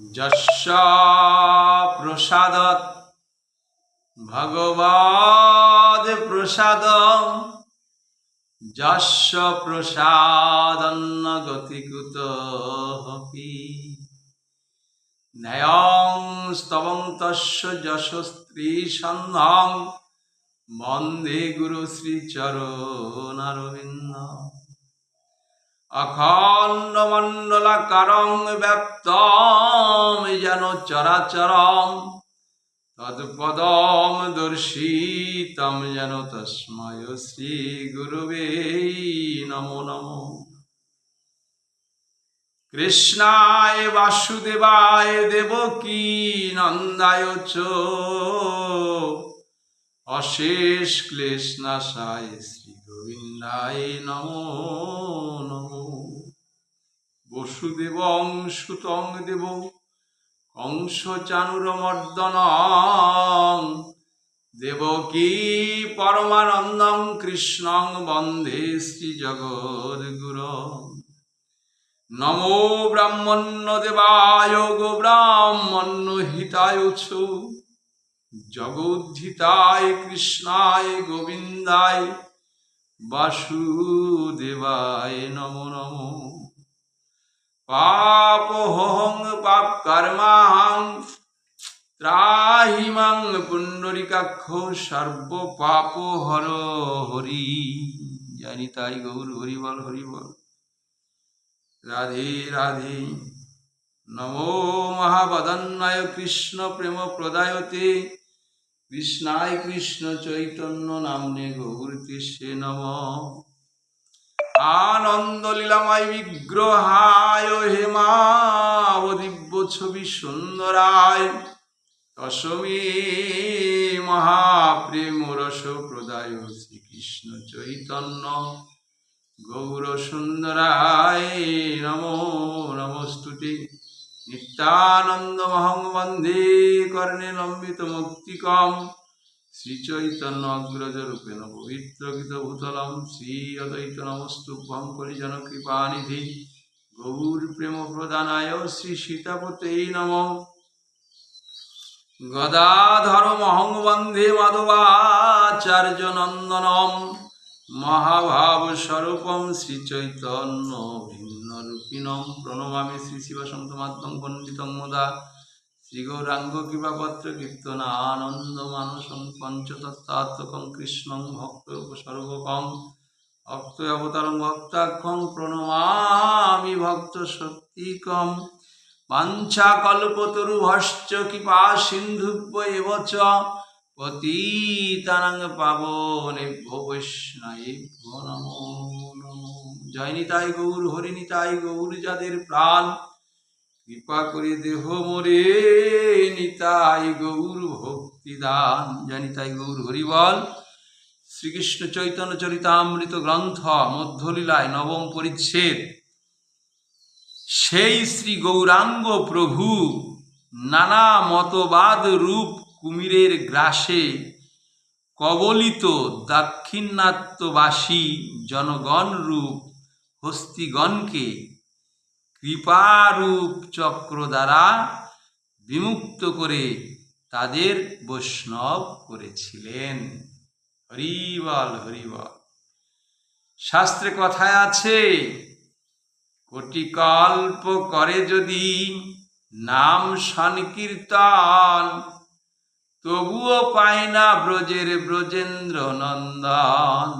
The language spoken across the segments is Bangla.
যস্য প্রসাদৎ ভগবদ প্রসাদম যস্য প্রসাদন্ন গতিকুতোপি ন্যায়ং স্তবং তস্য যশস্ত্রী সন্ধং বন্দে গুরু শ্রীচরণারবিন্দম অখণ্ড মণ্ডলাকারং ব্যাপ্তম যেন চরাচরম তৎপদম দর্শিতম যেন তস্মৈ শ্রী গুরুবে নমো নমো। কৃষ্ণায় বাসুদেবায় দেবকী নন্দায় চ অশেষ ক্লেশনাশায় শ্রী গোবিন্দায় নমো নমো। বসুদেবং সুতং দেব কংস চানুরমর্দনং দেবকী পরমানন্দং কৃষ্ণং বন্দে শ্রী জগদ্গুরুং। নমো ব্রাহ্মণ্য দেবায় গো ব্রাহ্মণ্য হিতায় চ জগদ্ধিতায় কৃষ্ণায় গোবিন্দায় বাসুদেবায় নমো নমো। পাপহং পাপ কর্মাহং ত্রাহি মাং পুণ্ডরিকাক্ষ সর্ব পাপ হর হরি। জানি তাই গৌর হরি বল হরি বল। রাধে রাধে। নমো মহাবদন্নায় কৃষ্ণ প্রেম প্রদায়তে কৃষ্ণায় কৃষ্ণ চৈতন্য নাম্নে গৌরতে সে নম। আনন্দ লীলাময় বিগ্রহায় হেমাবদিব্য ছবি সুন্দরায় তসমে মহাপ্রেম রস প্রদায় শ্রীকৃষ্ণ চৈতন্য গৌর সুন্দরায় নমো নমস্তুতে। নিত্যানন্দমহং বন্দে কর্ণে লম্বিত মুক্তিকম শ্রীচৈতন্য অগ্রজ রূপেণ পবিত্র গীত ভূতলম শ্রী অদ্বৈত নমস্তুভ্যং পরিজন কৃপানিধি গৌর প্রেম প্রদানায় শ্রী সীতাপতে নমঃ। গদাধর মহং বন্দে মাধবাচার্য নন্দনম মহাভাব স্বরূপম শ্রীচৈতন্য ভিন্ন রূপিণম প্রণমামি শ্রী শিবসন্তমাদ্যং পণ্ডিতং মুদা শ্রী গৌরাঙ্গ কৃপাপত্র কীর্তন আনন্দ মানসং পঞ্চতত্ত্বাত্মকং কৃষ্ণং ভক্তরূপ স্বরূপকং ভক্ত অবতারং ভক্তাখ্যং প্রণমামি ভক্ত শক্তিকম। বাঞ্ছাকল্পতরুভশ্চ কৃপা সিন্ধুভ্য এব চ পতিতানাং পাবনেভ্যো বৈষ্ণবেভ্যো নমো নমো। জয় নিতাই গৌর হরি নিতাই গৌর যাদের প্রাণ কৃপা করে দেহ মোরে নিতাই গৌর ভক্তিদান। জয় নিতাই গৌর হরি বল। শ্রীকৃষ্ণ চৈতন্য চরিতামৃত গ্রন্থ মধ্যলীলায় নবম পরিচ্ছেদ। সেই শ্রী গৌরাঙ্গ প্রভু নানা মতবাদ রূপ কুমিরের গ্রাসে কবলিত দাক্ষিণাত্যবাসী জনগণ রূপ হস্তিগণকে কৃপারূপ চক্র দ্বারা বিমুক্ত করে তাদের বৈষ্ণব করেছিলেন। হরিবল হরিবল। শাস্ত্রে কথায় আছে, কোটিকল্প করে যদি নাম সংকীর্তন তবুও পায় না ব্রজের ব্রজেন্দ্র নন্দন।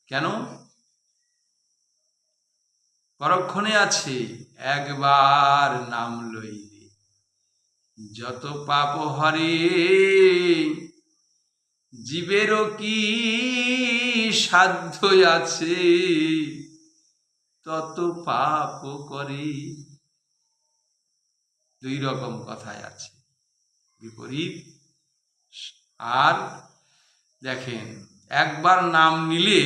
কেন? পরক্ষণে আছে, একবার নাম লইলে যত পাপ হরে জীবেরও কি সাধ্য আছে তত পাপ করে। দুই রকম কথায় আছে, বিপরীত। আর দেখেন, একবার নাম নিলে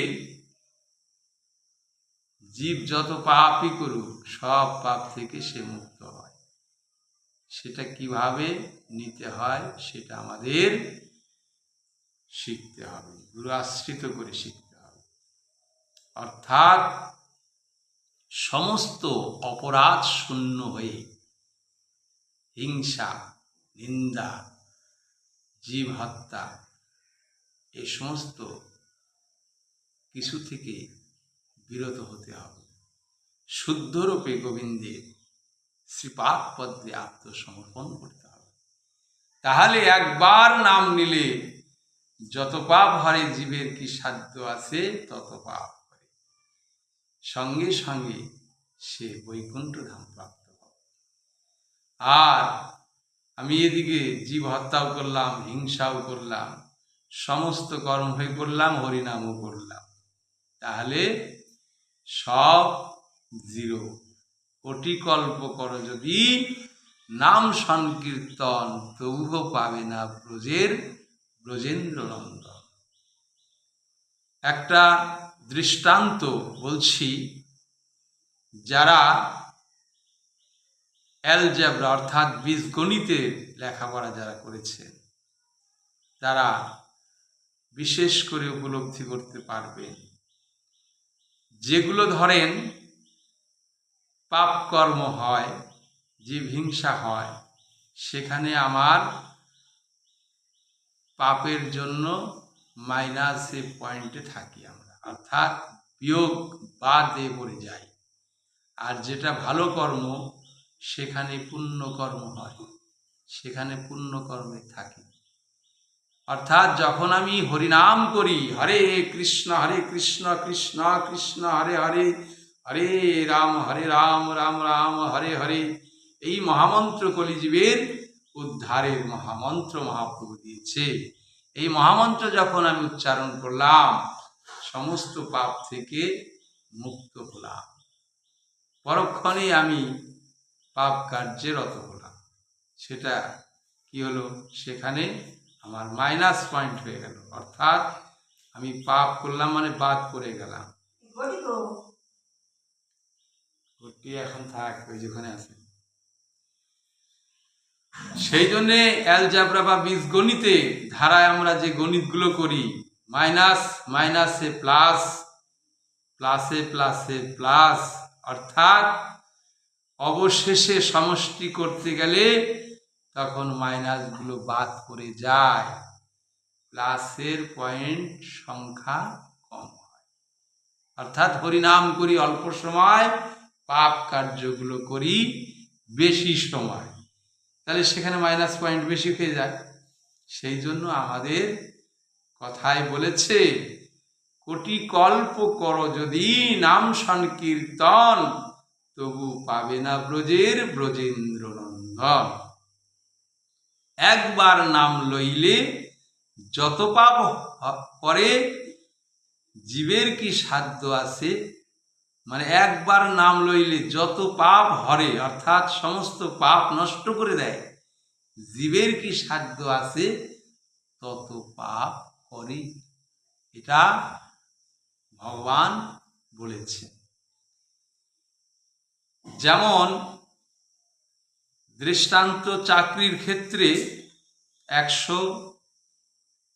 জীব যত পাপই করুক সব পাপ থেকে সে মুক্ত হয়। সেটা কিভাবে নিতে হয় সেটা আমাদের শিখতে হবে, গুরু আশ্রিত করে শিখতে হবে। অর্থাৎ সমস্ত অপরাধ শূন্য হয়ে হিংসা, নিন্দা, জীব হত্যা, এই সমস্ত কিছু থেকে বিরত হতে হবে। শুদ্ধরূপে গোবিন্দের শ্রীপাদ পদ্মে আত্মসমর্পণ করতে হবে। তাহলে একবার নাম নিলে যত পাপ হরে জীবের কি সাধ্য আছে তত পাপ হরে, সঙ্গে সঙ্গে সে বৈকুণ্ঠ ধাম প্রাপ্ত হবে। আর আমি এদিকে জীব হত্যাও করলাম, হিংসাও করলাম, সমস্ত কর্ম হয়ে করলাম, হরিনামও করলাম, তাহলে সব জিরো। কোটি কল্প করো যদি নাম সংকীর্তন, তবুও পাবে না ব্রজেন্দ্র নন্দন। একটা দৃষ্টান্ত বলছি, যারা অ্যালজেব্রা অর্থাৎ বীজগণিতের লেখাপড়া যারা করেছেন, তারা বিশেষ করে উপলব্ধি করতে পারবেন, যেগুলো ধরেন পাপ কর্ম হয়, যে হিংসা হয়, সেখানে আমার পাপের জন্য মাইনাসে পয়েন্টে থাকি আমরা, অর্থাৎ বিয়োগ বাদে পড়ে যাই। আর যেটা ভালো কর্ম সেখানে পুণ্য কর্ম হয়, সেখানে পুণ্য কর্মে থাকি। অর্থাৎ যখন আমি হরিনাম করি, হরে কৃষ্ণ কৃষ্ণ কৃষ্ণ হরে হরে, হরে রাম রাম রাম হরে হরে, এই মহামন্ত্র কলিজীবের উদ্ধারের মহামন্ত্র মহাপ্রভু দিয়েছে। এই মহামন্ত্র যখন আমি উচ্চারণ করলাম, সমস্ত পাপ থেকে মুক্ত হলাম, পরক্ষণেই আমি পাপ কার্যে রত হলাম। সেটা কি হলো, সেখানে আমার মাইনাস পয়েন্ট হয়ে গেল, অর্থাৎ আমি পাপ করলাম মানে বাদ পড়ে গেলাম। এখন থাক ওই যেখানে আছে। সেই জন্যে অ্যালজেব্রা বা বীজগণিতে ধারায় আমরা যে গণিতগুলো করি, মাইনাস মাইনাসে প্লাস, প্লাসে প্লাসে প্লাস, অর্থাৎ অবশেষে সমষ্টি করতে গেলে তখন মাইনাসগুলো বাদ পড়ে যায়, প্লাসের পয়েন্ট সংখ্যা কম হয়। অর্থাৎ হরিনাম করি অল্প সময়, পাপ কার্যগুলো করি বেশি সময়, তাহলে সেখানে মাইনাস পয়েন্ট বেশি হয়ে যায়। সেই জন্য আমাদের কথায় বলেছে, কোটি কল্প করো যদি নাম সংকীর্তন, তবু পাবে না ব্রজেন্দ্র নন্দন। একবার নাম লইলে যত পাপ করে জীবের কি সাধ্য আছে, মানে একবার নাম লইলে যত পাপ হরে, অর্থাৎ সমস্ত পাপ নষ্ট করে দেয়, জীবের কি সাধ্য আছে তত পাপ করে, এটা ভগবান বলেছে। যেমন দৃষ্টান্ত, চাকরির ক্ষেত্রে 100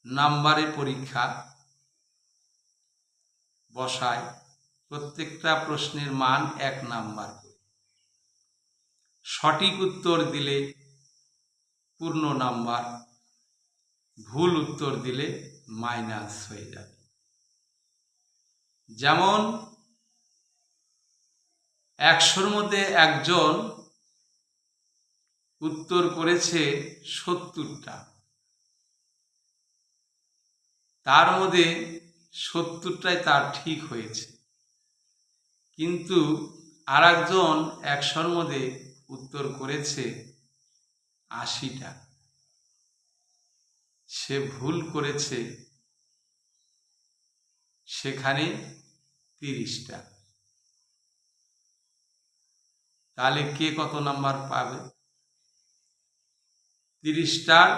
নাম্বারে পরীক্ষা বসায়, প্রত্যেকটা প্রশ্নের মান 1 নাম্বার করে, সঠিক উত্তর দিলে পূর্ণ নাম্বার, ভুল উত্তর দিলে মাইনাস হয়ে যাবে। যেমন 100-র মধ্যে একজন উত্তর করেছে 70টা, তার মধ্যে 70টাই তার ঠিক হয়েছে, কিন্তু আর একজন 100-র মধ্যে উত্তর করেছে 80টা, সে ভুল করেছে সেখানে 30টা। তাহলে কে কত নাম্বার পাবে? 30টার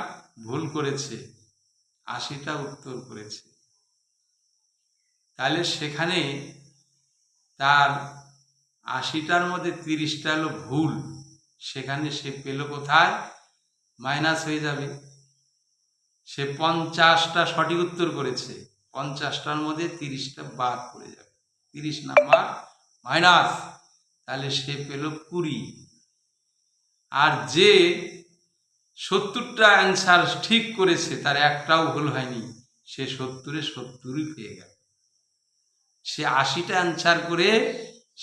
ভুল করেছে, 80টা উত্তর করেছে, তাহলে সেখানে তার 80টার মধ্যে 30টা হলো ভুল, সেখানে সে পেল কোথায়? মাইনাস হয়ে যাবে। সে 50টা সঠিক উত্তর করেছে, 50টার মধ্যে 30টা বাদ পড়ে যাবে, 30 নাম্বার মাইনাস, তাহলে সে পেল 20। আর যে 70টা অ্যান্সার ঠিক করেছে তার একটাও ভুল হয়নি, সে 70-এ 70ই পেয়ে গেল। সে 80টা অ্যান্সার করে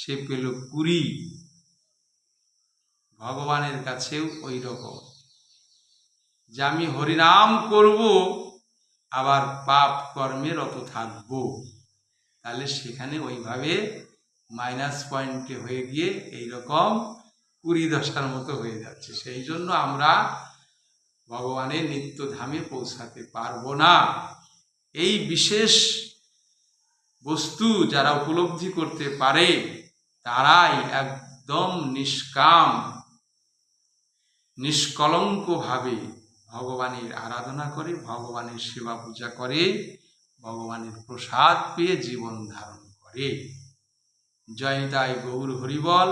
সে পেল 20। ভগবানের কাছেও ওই রকম, যে আমি হরিনাম করব আবার পাপ কর্মে রত থাকব, তাহলে সেখানে ওইভাবে মাইনাস পয়েন্টে হয়ে গিয়ে এইরকম 20 মতো হয়ে যাচ্ছে। সেই জন্য আমরা ভগবানের নিত্য ধামে পৌঁছাতে পারবো না। এই বিশেষ বস্তু যারা উপলব্ধি করতে পারে তারাই একদম নিষ্কাম নিষ্কলঙ্কভাবে ভগবানের আরাধনা করে, ভগবানের সেবা পূজা করে, ভগবানের প্রসাদ পেয়ে জীবন ধারণ করে। জয় নিতাই গৌর হরিবল।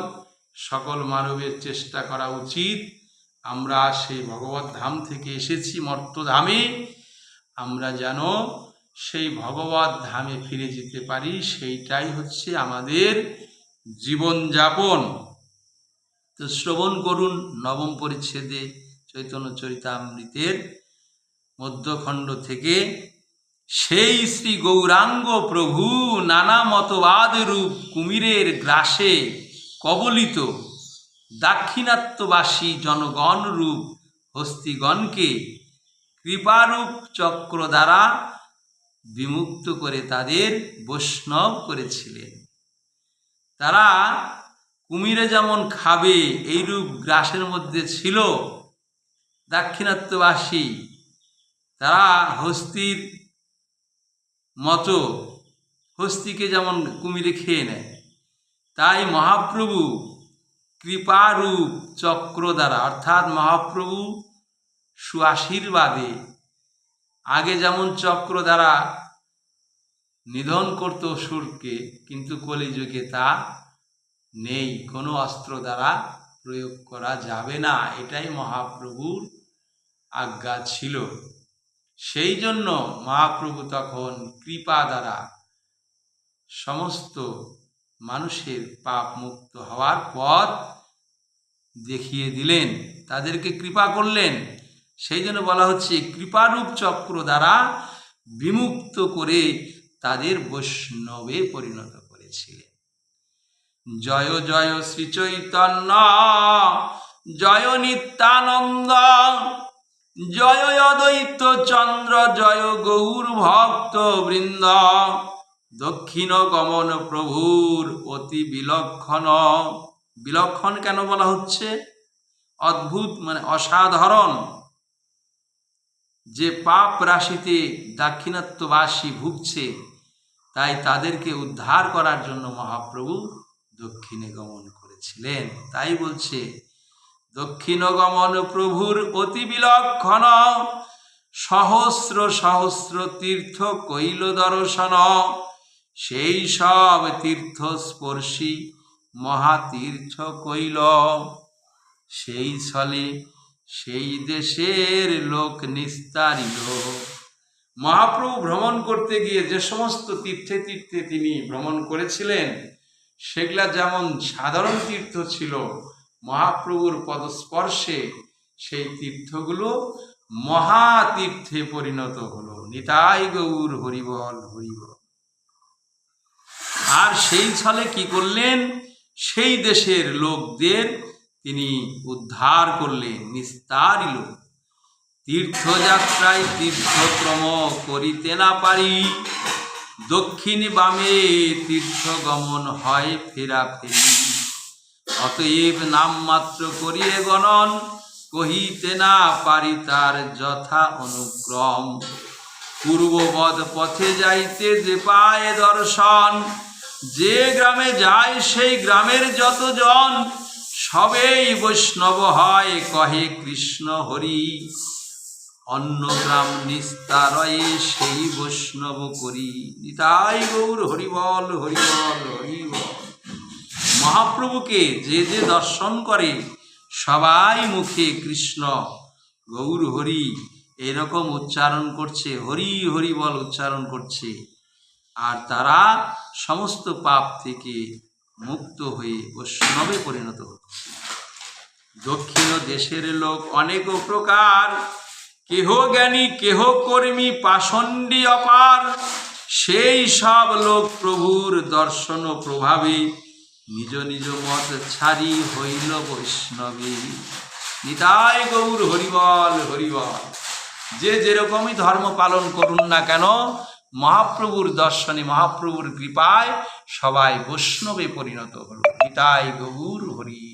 সকল মানবের চেষ্টা করা উচিত আমরা সেই ভগবত ধাম থেকে এসেছি মর্তধামে, আমরা যেন সেই ভগবত ধামে ফিরে যেতে পারি, সেইটাই হচ্ছে আমাদের জীবনযাপন। তো শ্রবণ করুন নবম পরিচ্ছেদে চৈতন্য চরিতামৃতের মধ্যখণ্ড থেকে, সেই শ্রী গৌরাঙ্গ প্রভু নানা মতবাদ রূপ কুমিরের গ্রাসে কবলিত দাক্ষিণাত্যবাসী জনগণ রূপ হস্তিগণকে কৃপারূপ চক্র দ্বারা বিমুক্ত করে তাদের বৈষ্ণব করেছিলেন। তারা কুমিরে যেমন খাবে এইরূপ গ্রাসের মধ্যে ছিল দাক্ষিণাত্যবাসী, তারা হস্তির মতো হস্তিকে যেমন কুমিরে খেয়ে নেয়, তাই মহাপ্রভু কৃপারূপ চক্র দ্বারা, অর্থাৎ মহাপ্রভু সুআশীর্বাদে আগে যেমন চক্র দ্বারা নিধন করত অসুরকে, কিন্তু কলিযুগে তা নেই, কোনো অস্ত্র দ্বারা প্রয়োগ করা যাবে না, এটাই মহাপ্রভুর আজ্ঞা ছিল। সেই জন্য মহাপ্রভু তখন কৃপা দ্বারা সমস্ত মানুষের পাপ মুক্ত হওয়ার পথ দেখিয়ে দিলেন, তাদেরকে কৃপা করলেন। সেই জন্য বলা হচ্ছে কৃপারূপ চক্র দ্বারা বিমুক্ত করে তাদের বৈষ্ণবে পরিণত করেছিলেন। জয় জয় শ্রী চৈতন্য, জয় নিত্যানন্দ, জয় অদ্বৈত চন্দ্র, জয় গৌর ভক্ত বৃন্দ। দক্ষিণ গমন প্রভুর অতি বিলক্ষণ। বিলক্ষণ কেন বলা হচ্ছে? অদ্ভুত মানে অসাধারণ। যে পাপ রাশিতে দাক্ষিণাত্যবাসী ভুগছে, তাই তাদেরকে উদ্ধার করার জন্য মহাপ্রভু দক্ষিণে গমন করেছিলেন। তাই বলছে দক্ষিণ গমন প্রভুর অতি বিলক্ষণ, সহস্র সহস্র তীর্থ কইল দর্শন। সেই সব তীর্থ স্পর্শী মহাতীর্থ কইল, সেই ছলে সেই দেশের লোক নিস্তারিল। মহাপ্রভু ভ্রমণ করতে গিয়ে যে সমস্ত তীর্থে তীর্থে তিনি ভ্রমণ করেছিলেন, সেগুলা যেমন সাধারণ তীর্থ ছিল, মহাপ্রভুর পদস্পর্শে সেই তীর্থগুলো মহাতীর্থে পরিণত হলো। নিতাই গৌর হরিবল হরিবল। আর সেই ছলে কি করলেন? সেই দেশের লোকদের তিনি উদ্ধার করলেন, নিস্তারিল। তীর্থযাত্রায় তীর্থক্রম করিতে না পারি, দক্ষিণ বামে তীর্থ গমন হয় ফেরাফেরি। অতএব নামমাত্র করিয়ে গণন, কহিতে না পারি তার যথা অনুক্রম। পূর্ববদ পথে যাইতে যে পায় দর্শন, যে গ্রামে যায় সেই গ্রামের যতজন, সবেই বৈষ্ণব হয় কহে কৃষ্ণ হরি। অন্য গ্রাম নিস্তারয়ে সেই বৈষ্ণব করি। নিতাই গৌর হরিবল হরিবল হরিবল। মহাপ্রভুকে যে যে দর্শন করে সবাই মুখে কৃষ্ণ গৌর হরি এরকম উচ্চারণ করছে, হরি হরি বল উচ্চারণ করছে, আর তারা সমস্ত পাপ থেকে মুক্ত হয়ে বৈষ্ণবে পরিণত হচ্ছে। দক্ষিণ দেশের লোক অনেক প্রকার, কেহ জ্ঞানী কেহ কর্মী পাষণ্ডী অপার। সেই সব লোক প্রভুর দর্শন প্রভাবে নিজ নিজ মত ছাড়ি হইল বৈষ্ণবী। নিতাই গৌর হরিবল হরিবল। যে যেরকমই ধর্ম পালন করুন না কেন, মহাপ্রভুর দর্শনে মহাপ্রভুর কৃপায় সবাই বৈষ্ণবে পরিণত হল। নিতাই গৌর হরি।